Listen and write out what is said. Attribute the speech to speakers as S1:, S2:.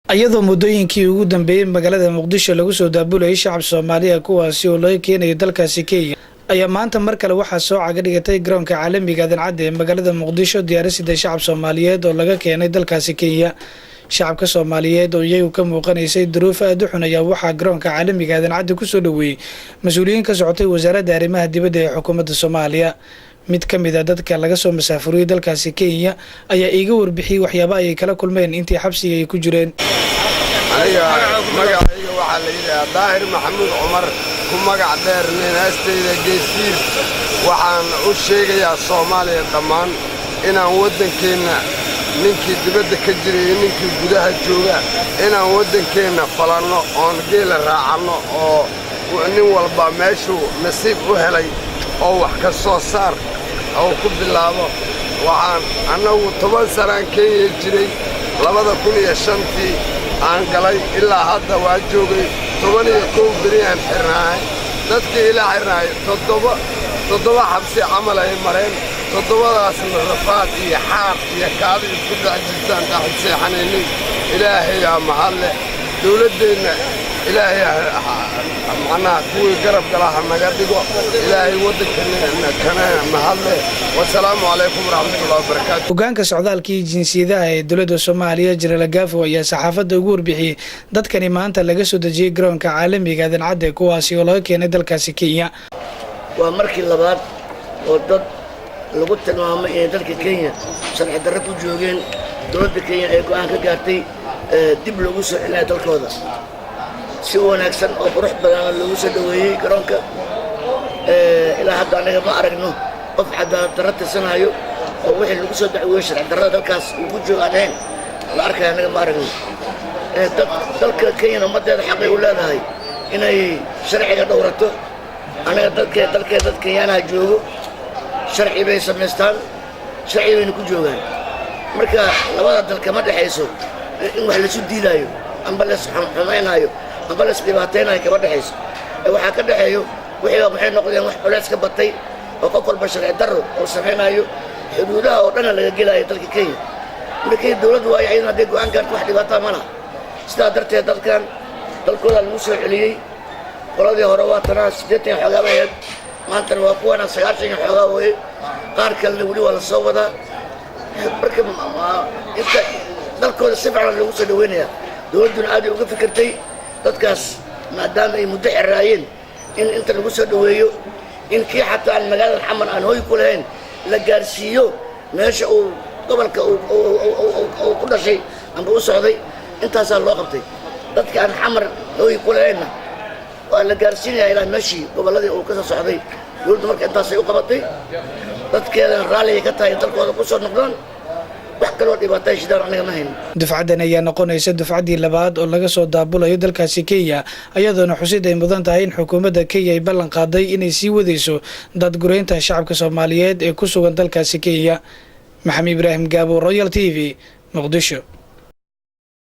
S1: ayadoo muddooyinkii ugu dambeeyay magaalada Muqdisho lagu soo daabulayay shacab Soomaaliya kuwaasi oo laga keenay dalkaasi Kenya ayaa maanta mar kale waxaa soo caga dhigatay garoonka caalamiga ah ee magaalada Muqdisho diyaarisida shacab Soomaaliyeed oo laga keenay dalkaasi Kenya. shacabka Soomaaliyeed oo iyagu ka muuqanaysay duruuf aad u xun ayaa waxaa garoonka caalamiga ah ku soo dhaweeyay mas'uuliyiin ka socotay wasaaradda arrimaha dibadda ee xukuumadda Soomaaliya. mid ka mid ah dadka laga soo masaafuriyay dalkaasi Kenya ayaa iiga warbixiyay waxyaabaha ay kala kulmeen intii xabsiga ay ku jireen.
S2: magacayga waxaa la yidhaahdaa Daahir Maxamuud Cumar ku magac dheer ninaasteeda geesiir. waxaan u sheegayaa Soomaaliya dhammaan inaan waddankeena ninkii dibadda ka jiray ninkii gudaha jooga inaan waddankeena falanno oon geela raacano oo nin walba meeshuu nasiib u helay oo wax ka soo saar oo ku bilaabo. waxaan annagu 10 sanaan Kenya jiray 2005tii aan galay ilaa hadda waa joogay 11 beri aan xirnaay. dadkii ilaa xirnaay toddoba xabsi camal ay mareen. toddobadaasna rafaad iyo xaar iyo kaadi isku dhex jirtaan dhex seexanaynin. ilaahay yaa mahad leh. dowladdeena ilaahay macnaha kuwii garab galaha naga dhigo. ilaahay waddankeena kana mahad leh. wasalaamu calaykum waraxmatullahi wabarakaatu.
S1: hogaanka socdaalkii jinsiyadaha ee dowladda Soomaaliya Jiral Gaafo ayaa saxaafadda ugu warbixiyay dadkani maanta laga soo dejiyay garoonka caalamiga ah kuwaasi oo laga keenay dalkaasi Kenya.
S3: waa markii labaad oo dad lagu tilmaamay in dalka Kenya sharci darro ku joogeen. dowladda Kenya ay go'aan ka gaartay dib loogu soo celinayo dalkooda si wanaagsan oo qurux badan loogu soo dhaweeyay garoonka. ilaa hadda anaga ma aragno qof cadaalad darro tirsanayo oo wixii lagu soo dacweeyay sharci darrada dalkaas uu ku joogaan la arkayo anaga ma aragno. dalka Kenya ummadeeda xaq ay u leedahay inay sharciga dhowrato. anaga dalka Kenyaanaha joogo sharci bay samaystaan sharci bayna ku joogaan. marka labada dalka ma dhaxayso in wax la isu diilayo amba la xumaynayo amba la isdhibaataynayo kama dhaxayso. waxaa ka dhaxeeyo wixii waxay noqdeen wax culays ka batay oo qof walba sharci darro oo samaynayo xuduudaha oo dhan laga gelayo dalka Kenya. markii dowladdu ay ayadana hadday go'aan gaarto wax dhibaato ma laha. sidaa darteed dalkooda lagu soo celiyey. qoladii hore waa tanaa 80 xoogaa ahayd maantana waa kuwana 90 xoogaa weeye. qaar kalena weli waa la soo wadaa. marka inta dalkooda si fiican lagu soo dhaweynayaa. dowladduna aad ay uga fikirtay dadkaas maadaama ay muddo xiraayeen in inta lagu soo dhaweeyo in kii xataa aan magaalada xamar aan hooy ku lahayn la gaarsiiyo meesha uu gobolka uu ku dhashay amba u socday. intaasaa loo qabtay. dadka aan xamar hooy ku lahaynna waa la gaarsiinayaa ilaa meeshii gobolladii uu ka soo socday. dowladdu marka intaasay u qabatay. dadkeedana raalli ka tahay dalkooda ku soo noqdaan. wax kaloo dhibaatay shidaan anaga ma hayno.
S1: dufcadan ayaa noqonaysa dufcadii labaad oo laga soo daabulayo dalkaasi Kenya ayadoona xusid ay mudan tahay in xukuumadda Kenya ay ballan qaaday inay sii wadayso dadgureynta shacabka Soomaaliyeed ee ku sugan dalkaasi Kenya. Maxamed Ibraahim Gaabo, Royal TV, Muqdisho.